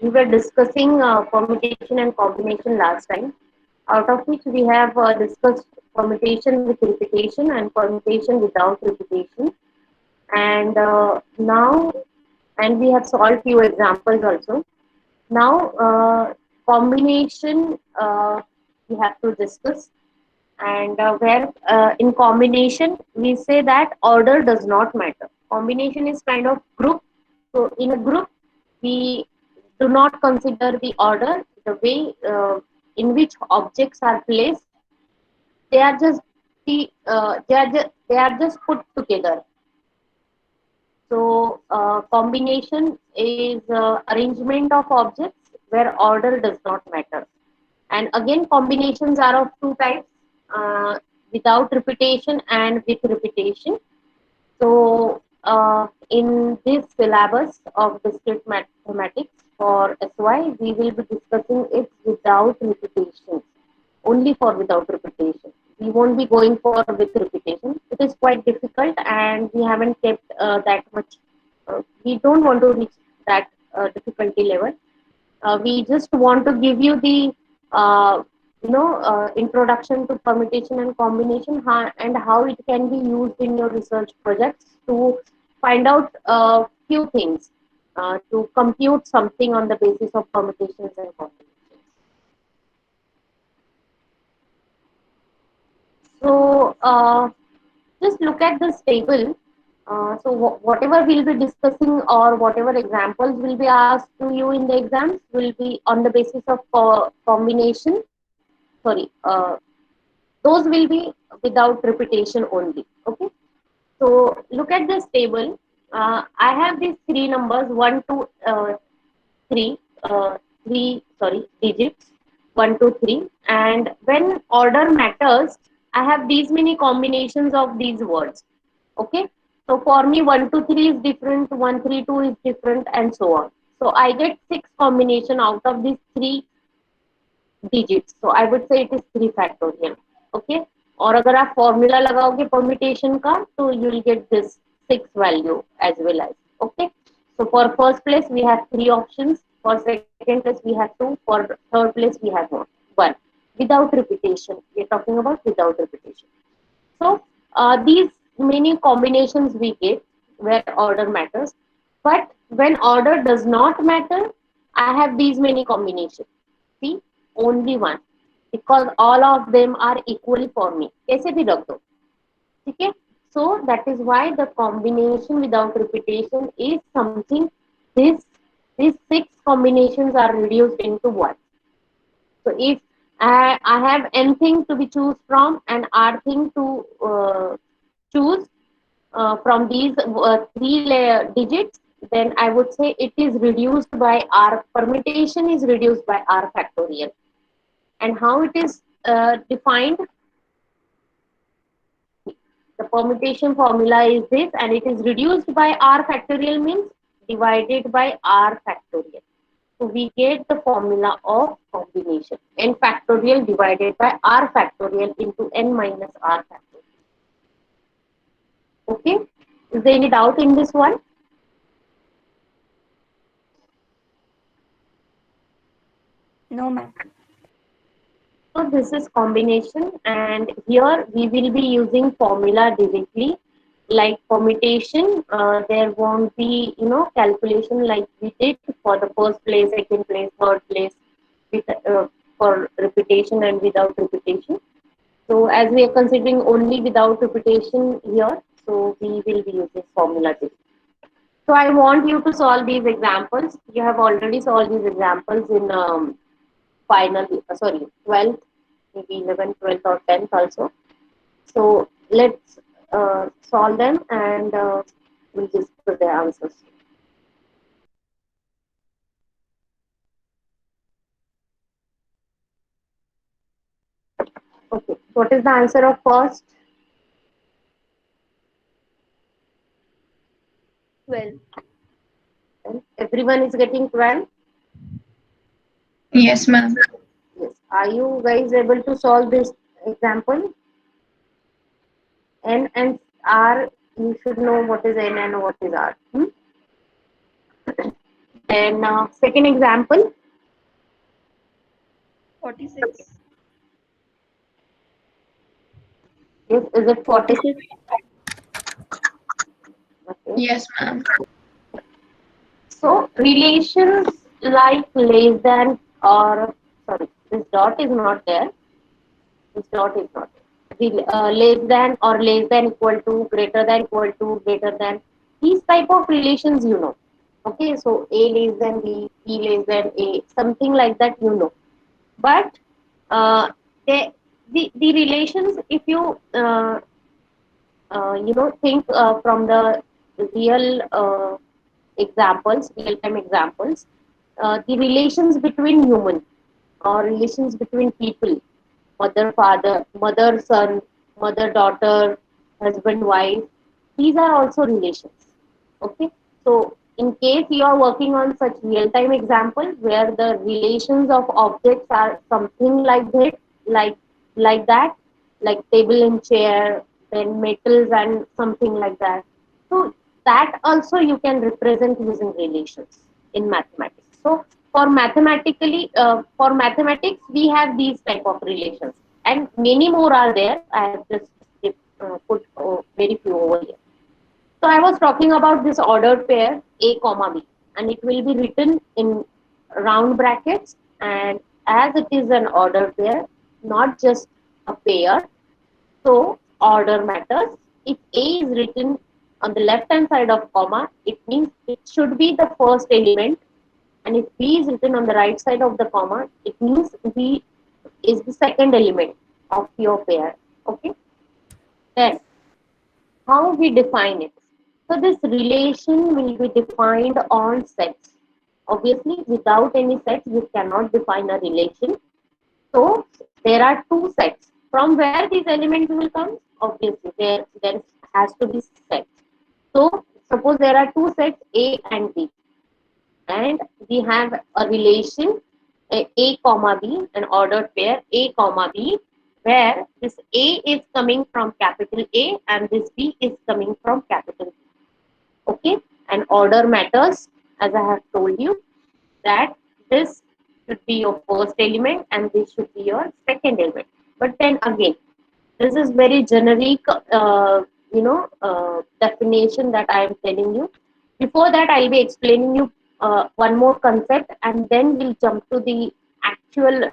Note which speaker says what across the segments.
Speaker 1: we were discussing permutation and combination last time, out of which we have discussed permutation with repetition and permutation without repetition. And now, and we have solved few examples also. Now, combination we have to discuss, and where in combination we say that order does not matter. Combination is kind of group. So in a group, we do not consider the order, the way in which objects are placed. They are just they are just put together. So combination is arrangement of objects where order does not matter. And again, combinations are of two types, without repetition and with repetition. So in this syllabus of discrete mathematics for SY, we will be discussing it without repetition, only for without repetition. We won't be going for with repetition. It is quite difficult, and we haven't kept that much. We don't want to reach that difficulty level. We just want to give you the introduction to permutation and combination, and how it can be used in your research projects to find out a few things, to compute something on the basis of permutations and combinations. So just look at this table. So whatever we'll be discussing or whatever examples will be asked to you in the exams will be on the basis of combination. Sorry, those will be without repetition only. Okay. So look at this table. I have these three numbers, 1, 2, 3, three digits, 1, 2, 3. And when order matters, I have these many combinations of these words. Okay. So for me, 1, 2, 3 is different, 1, 3, 2 is different, and so on. So I get 6 combination out of these 3 digits. So I would say it is 3 factorial. Okay. और अगर आप formula लगाओगे permutation का, तो you will get this 6 value as well as. Okay. So for first place we have 3 options. For second place we have 2. For third place we have 1. Without repetition. We are talking about without repetition. So these many combinations we get where order matters. But when order does not matter, I have these many combinations. See, only one, because all of them are equal for me. कैसे भी रख दो, ठीक है? So that is why the combination without repetition is something. This these 6 combinations are reduced into one. So if I have n thing to be choose from and r thing to choose from these 3 digits, then I would say it is reduced by r. Permutation is reduced by r factorial. And how it is defined? The permutation formula is this, and it is reduced by r factorial means divided by r factorial. So we get the formula of combination, n factorial divided by r factorial into n minus r factorial. Okay, is there any doubt in this one?
Speaker 2: No, ma'am.
Speaker 1: So this is combination, and here we will be using formula directly. Like permutation, there won't be calculation like we did for the first place, second place, third place, with for repetition and without repetition. So as we are considering only without repetition here, so we will be using formula directly. So I want you to solve these examples. You have already solved these examples in final, sorry, 12th, maybe 11th, 12th or 10th also. So let's solve them, and we'll discuss the answers. Okay, what is the answer of first?
Speaker 2: 12.
Speaker 1: Everyone is getting 12?
Speaker 3: Yes, ma'am.
Speaker 1: Yes. Are you guys able to solve this example? N and R, you should know what is N and what is R. Then second example,
Speaker 2: 46.
Speaker 1: yes, is it 40?
Speaker 2: 46.
Speaker 1: Okay.
Speaker 2: Yes, ma'am.
Speaker 1: So relations like less than or sorry, this dot is not there. This dot is not there. Less than or less than equal to, greater than equal to, greater than. These type of relations you know. Okay, so A less than B less than A, something like that you know. But uh, they, the relations, if you think from the real examples, real time examples, the relations between human or relations between people, mother father, mother son, mother daughter, husband wife, these are also relations. Okay, so in case you are working on such real time example where the relations of objects are something like that, like like that, like table and chair, then metals and something like that. So that also you can represent using relations in mathematics. So for mathematics, we have these type of relations, and many more are there. I have just put very few over here. So I was talking about this ordered pair A comma B, and it will be written in round brackets. And as it is an ordered pair, not just a pair, so order matters. If A is written on the left hand side of comma, it means it should be the first element. And if B is written on the right side of the comma, it means B is the second element of your pair. Okay. Then how we define it. So this relation will be defined on sets. Obviously, without any sets, you cannot define a relation. So there are two sets. From where these elements will come? Obviously, there has to be sets. So suppose there are two sets A and B, and we have a relation A comma B, an ordered pair A comma B, where this A is coming from capital A and this B is coming from capital B. Okay, and order matters, as I have told you that this should be your first element and this should be your second element. But then again, this is very generic, definition that I am telling you. Before that, I'll be explaining you one more concept, and then we'll jump to the actual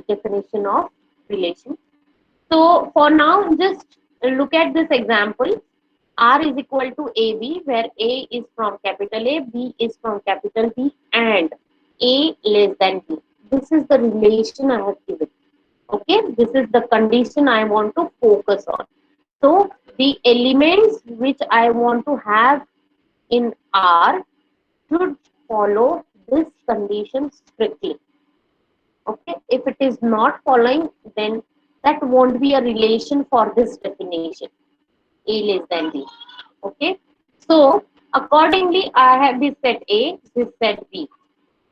Speaker 1: definition of relation. So for now, just look at this example. R is equal to AB, where A is from capital A, B is from capital B, and A less than B. This is the relation I have given. Okay, this is the condition I want to focus on. So the elements which I want to have in R should follow this condition strictly. Okay, if it is not following, then that won't be a relation for this definition, A less than B. Okay, so accordingly, I have this set A, this set B.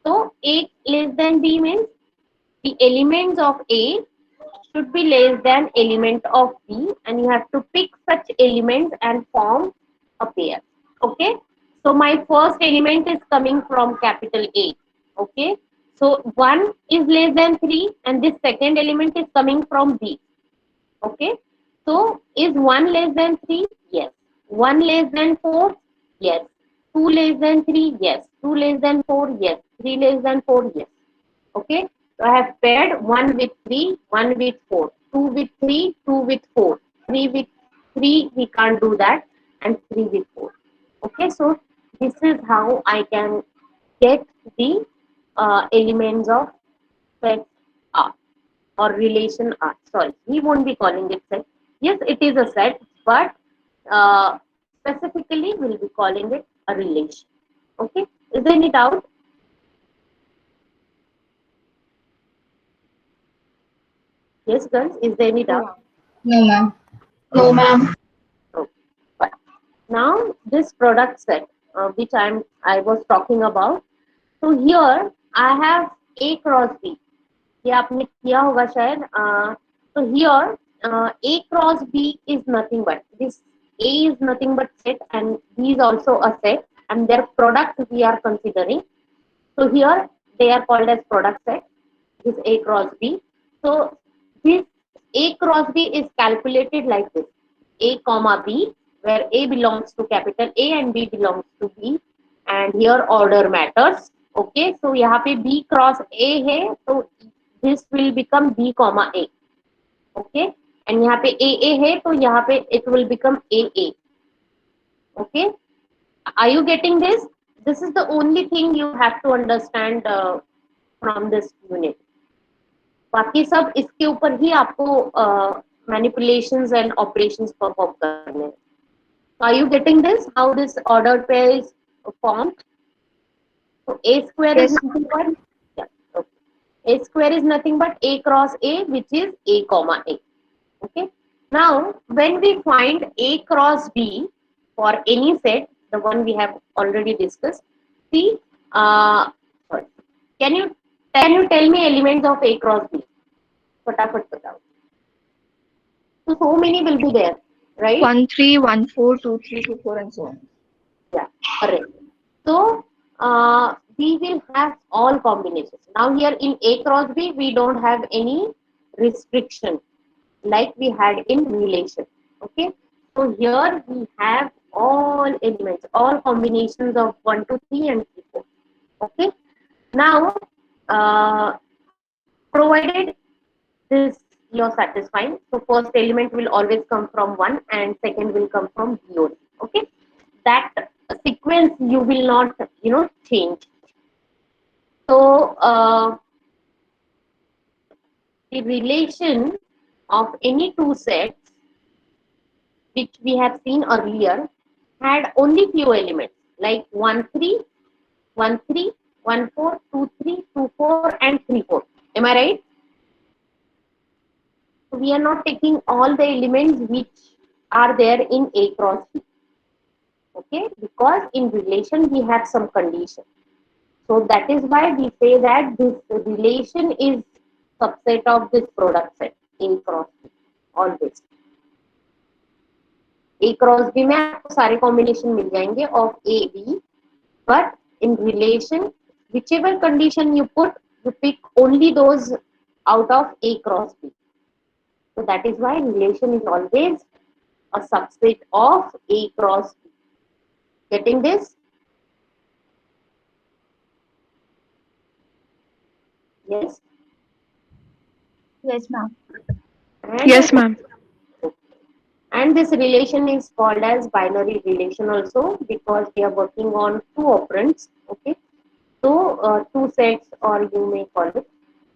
Speaker 1: So A less than B means the elements of A should be less than element of B, and you have to pick such elements and form a pair. Okay, so my first element is coming from capital A. Okay, so 1 is less than 3 and this second element is coming from B. Okay, so is 1 less than 3? Yes. 1 less than 4? Yes. 2 less than 3? Yes. 2 less than 4? Yes. 3 less than 4? Yes. Okay, so I have paired 1 with 3, 1 with 4, 2 with 3, 2 with 4, 3 with 3, we can't do that, and 3 with 4. Okay, so this is how I can get the elements of set R or relation R. Sorry, we won't be calling it set. Yes, it is a set, but specifically we'll be calling it a relation. Okay, is there any doubt? Yes, girls, is there any
Speaker 2: No,
Speaker 1: doubt?
Speaker 2: ma'am. No, ma'am.
Speaker 1: Okay. No, ma'am. Okay. Fine. Now this product set, which I was talking about. So here I have A cross B. ये आपने किया होगा शायद. So here A cross B is nothing but this. A is nothing but set and B is also a set, and their product we are considering. So here they are called as product set. This A cross B. So this A cross B is calculated like this: A comma B, where A belongs to capital A and B belongs to B, and here order matters. Okay, so यहाँ पे B cross A है, तो this will become B comma A. Okay, and यहाँ पे A है, तो यहाँ पे it will become A. Okay, are you getting this? This is the only thing you have to understand from this unit. बाकी सब इसके ऊपर ही आपको manipulations and operations perform करने हैं. So are you getting this? How this ordered pair is formed? So A square is
Speaker 2: Yes.
Speaker 1: nothing but, yeah, okay. A square is nothing but A cross A, which is A comma A. Okay. Now, when we find A cross B for any set, the one we have already discussed, see, sorry, can you tell me elements of A cross B? फटाफट बताओ. So many will be there, right?
Speaker 2: 1, 3, 1, 4, 2, 3, 2, 4, and so on.
Speaker 1: Yeah, correct. So we will have all combinations. Now here in A cross B, we don't have any restriction like we had in relation. Okay. So here we have all elements, all combinations of 1, 2, 3 and 3, 4. Okay. Now, provided this you're satisfying. So first element will always come from 1 and second will come from 0. Okay. That sequence you will not, change. So the relation of any two sets which we have seen earlier had only few elements like 1 3, 1 3, 1 4, 2 3, 2 4 and 3 4. Am I right? So we are not taking all the elements which are there in A cross B. Okay, because in relation we have some condition. So that is why we say that this relation is subset of this product set A cross B always. A cross B में आपको सारे combination मिल जाएंगे of A B, but in relation whichever condition you put, you pick only those out of A cross B. So that is why relation is always a subset of A cross B. Getting this? Yes.
Speaker 2: Yes, ma'am.
Speaker 1: And
Speaker 3: Yes, ma'am.
Speaker 1: and this relation is called as binary relation also because we are working on two operands. Okay, so two sets or you may call it.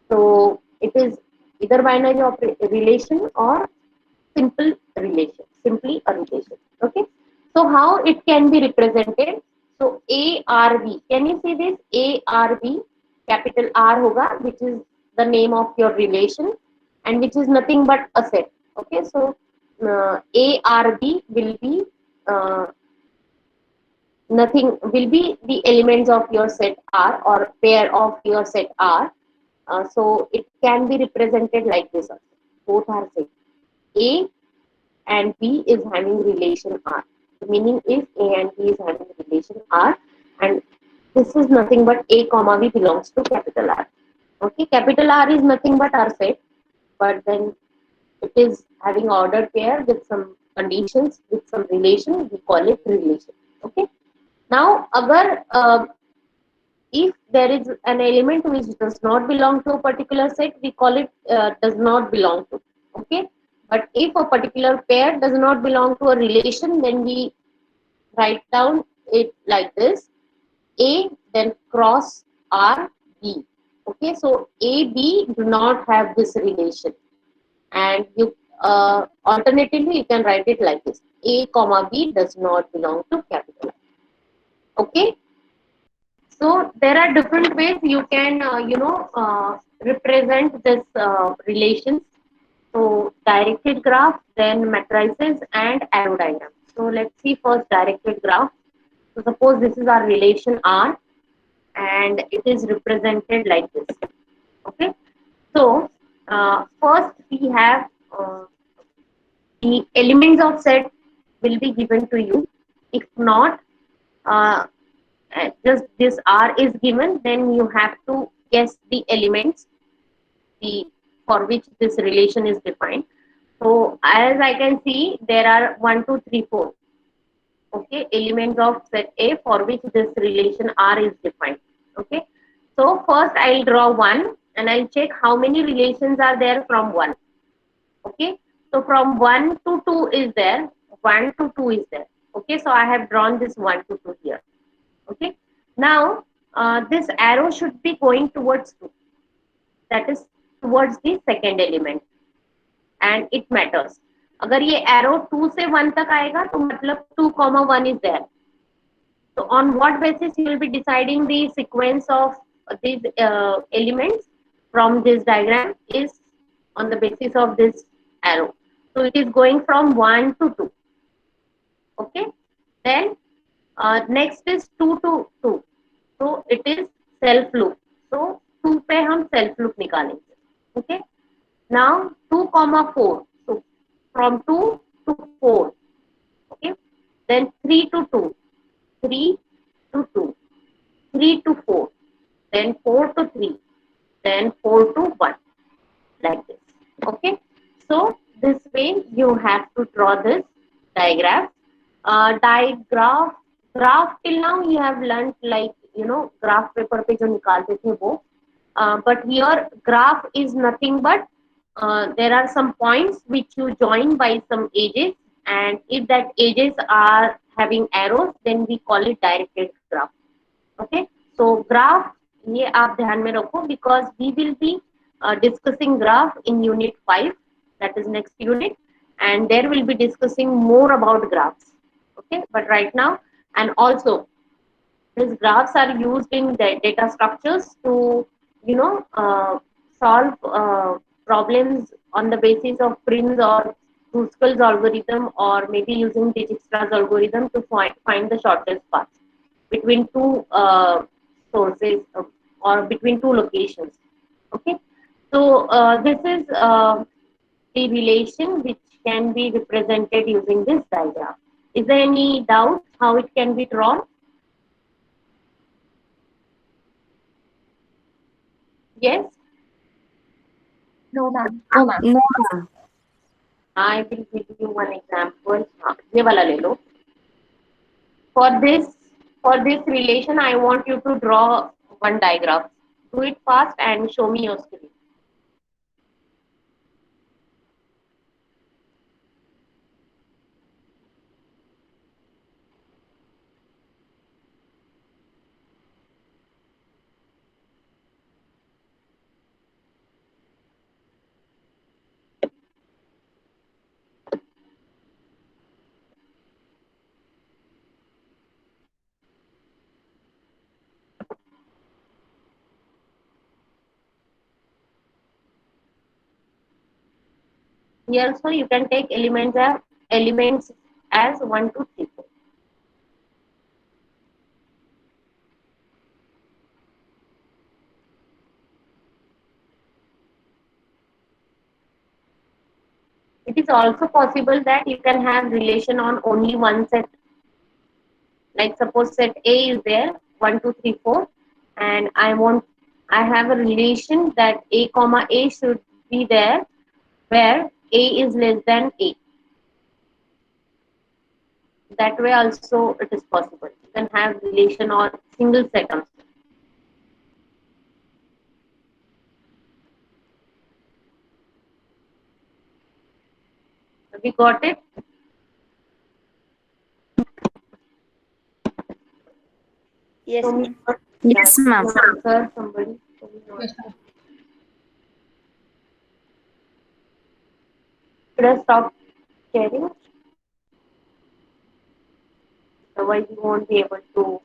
Speaker 1: So it is either binary relation or simple relation, simply a relation. Okay, so how it can be represented? So ARB, can you see this? ARB, capital R hoga, which is the name of your relation and which is nothing but a set. Okay, so ARB will be nothing, will be the elements of your set R or pair of your set R. So it can be represented like this also. Both are same. A and B is having relation R. The meaning is A and B is having relation R, and this is nothing but A comma B belongs to capital R. Okay, capital R is nothing but our set, but then it is having ordered pair with some conditions, with some relation. We call it relation. Okay. Now, agar if there is an element which does not belong to a particular set, we call it does not belong to. Okay, but if a particular pair does not belong to a relation, then we write down it like this: A then cross R B. Okay, so A B do not have this relation, and you alternatively you can write it like this: A comma B does not belong to capital R. Okay. So there are different ways you can, represent this relations. So directed graph, then matrices and arrow diagram. So let's see first directed graph. So suppose this is our relation R and it is represented like this. Okay. So first we have the elements of set will be given to you. If not, uh, just this R is given, then you have to guess the elements the for which this relation is defined. So as I can see, there are 1, 2, 3, 4. Okay, elements of set A for which this relation R is defined. Okay, so first I'll draw one and I'll check how many relations are there from one. Okay, so from 1 to 2 is there, 1 to 2 is there. Okay, so I have drawn this 1 to 2 here. Okay, now this arrow should be going towards 2, that is towards the second element, and it matters. अगर ये arrow 2 से 1 तक आएगा तो मतलब 2, 1 is there. So on what basis you will be deciding the sequence of these elements from this diagram is on the basis of this arrow. So it is going from 1 to 2. Okay. Then next is 2 to 2. So it is self loop. So 2 पे हम self loop निकालेंगे. Okay. Now 2, 4. So from 2 to 4. Okay. Then 3 to 2. 3 to 2. 3 to 4, then 4 to 3, then 4 to 1, like this. Okay, so this way you have to draw this diagram. Graph till now you have learnt, like graph paper पे जो निकालते थे वो, but here graph is nothing but there are some points which you join by some edges, and if that edges are having arrows, then we call it directed graph. Okay, so graph ये आप ध्यान में रखो, because we will be discussing graph in unit 5, that is next unit, and there will be discussing more about graphs. Okay, but right now, and also these graphs are used in the data structures to solve problems on the basis of Prince or Kruskal's algorithm, or maybe using Dijkstra's algorithm to find the shortest path between two sources, or between two locations. Okay, so this is the relation which can be represented using this diagram. Is there any doubt how it can be drawn? Yes,
Speaker 2: No, ma'am.
Speaker 3: No, ma'am.
Speaker 1: I will give you one example. हाँ, ये वाला ले लो. For this relation, I want you to draw one diagram. Do it fast and show me your screen. Here also you can take elements as 1, 2, 3, 4. It is also possible that you can have relation on only one set. Like suppose set A is there 1, 2, 3, 4, and I have a relation that A comma A should be there where A is less than A. That way also it is possible. You can have relation on single set also. Have you got it?
Speaker 3: Yes,
Speaker 1: Show me
Speaker 3: ma'am.
Speaker 1: your
Speaker 4: Yes, ma'am.
Speaker 1: answer, somebody. Show me your
Speaker 2: Yes,
Speaker 1: answer.
Speaker 2: ma'am.
Speaker 1: Should I stop sharing? Otherwise you won't be able to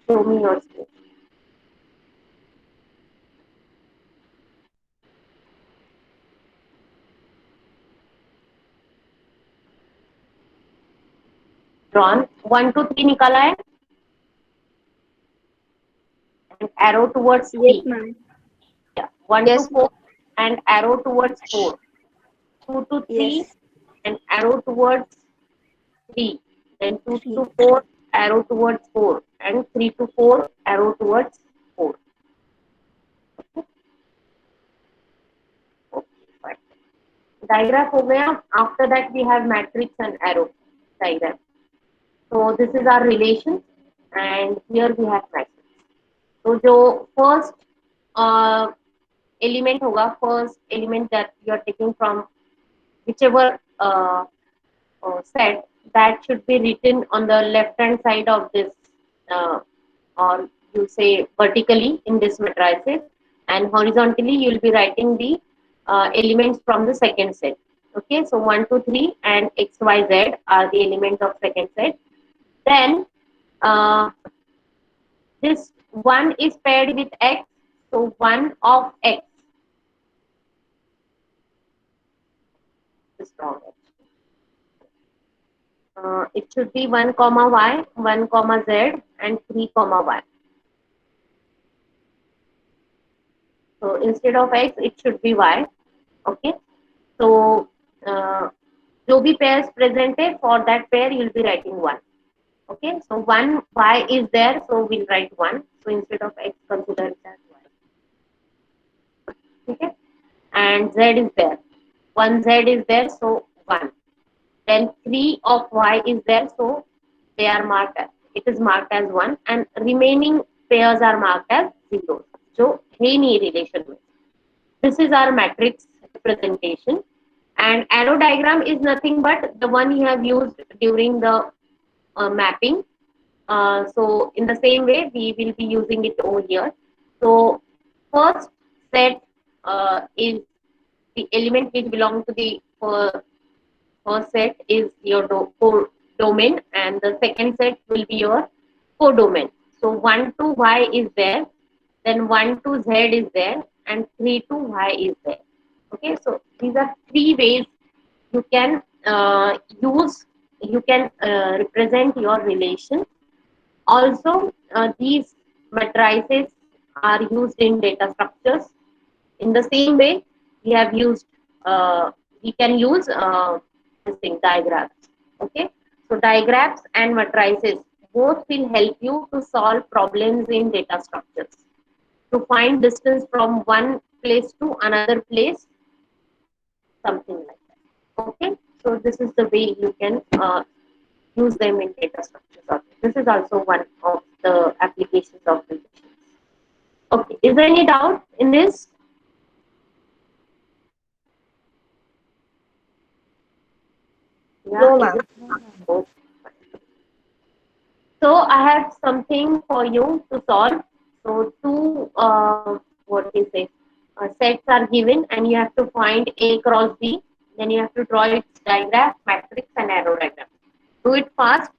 Speaker 1: show me your screen. Drawn 1, 2, 3 निकाला है, and arrow towards
Speaker 3: Yes,
Speaker 1: 3.
Speaker 3: ma'am.
Speaker 1: Yeah. 1 to
Speaker 3: Yes,
Speaker 1: 4 and arrow towards 4. 2 to 3
Speaker 3: yes.
Speaker 1: and arrow towards 3. Then 2
Speaker 3: Three.
Speaker 1: to 4 arrow towards 4, and 3 to 4 arrow towards 4. Okay, okay, fine. Digraph हो गया. After that we have matrix and arrow diagram. So this is our relation, and here we have matrix. तो जो first uh, element होगा, first element that you are taking from whichever set, that should be written on the left hand side of this, uh, or you say vertically in this matrices, and horizontally you will be writing the elements from the second set. Okay, so 1 2 3 and x y z are the elements of second set. Then uh, this 1 is paired with x, so 1 of x is wrong. It should be 1 comma y, 1 comma z, and 3 comma y. So instead of x, it should be y. Okay. So जो भी pairs present है, for that pair you'll be writing 1. Okay. So 1 y is there, so we'll write 1. So instead of x, consider it as y. Okay. And z is there. 1 z is there, so 1. Then 3 of y is there, so they are marked as, it is marked as 1, and remaining pairs are marked as 0. जो है नहीं relation में. This is our matrix representation, and arrow diagram is nothing but the one you have used during the mapping. So in the same way we will be using it over here. So first set is the element which belong to the first set is your domain, and the second set will be your codomain. So 1 to y is there, then 1 to z is there, and 3 to y is there. Okay, so these are three ways you can represent your relation. Also, these matrices are used in data structures. In the same way, we have used we can use this thing, diagrams. Okay, so diagrams and matrices both will help you to solve problems in data structures, to find distance from one place to another place, something like that. Okay, so this is the way you can use them in data structures. This is also one of the applications of relations. Okay, is there any doubt in this? Yeah,
Speaker 2: No,
Speaker 1: is
Speaker 2: ma'am.
Speaker 1: it? Okay. So I have something for you to solve. So two, what do you say, sets are given, and you have to find A cross B. Then you have to draw its diagram, matrix, and arrow diagram. Do it fast.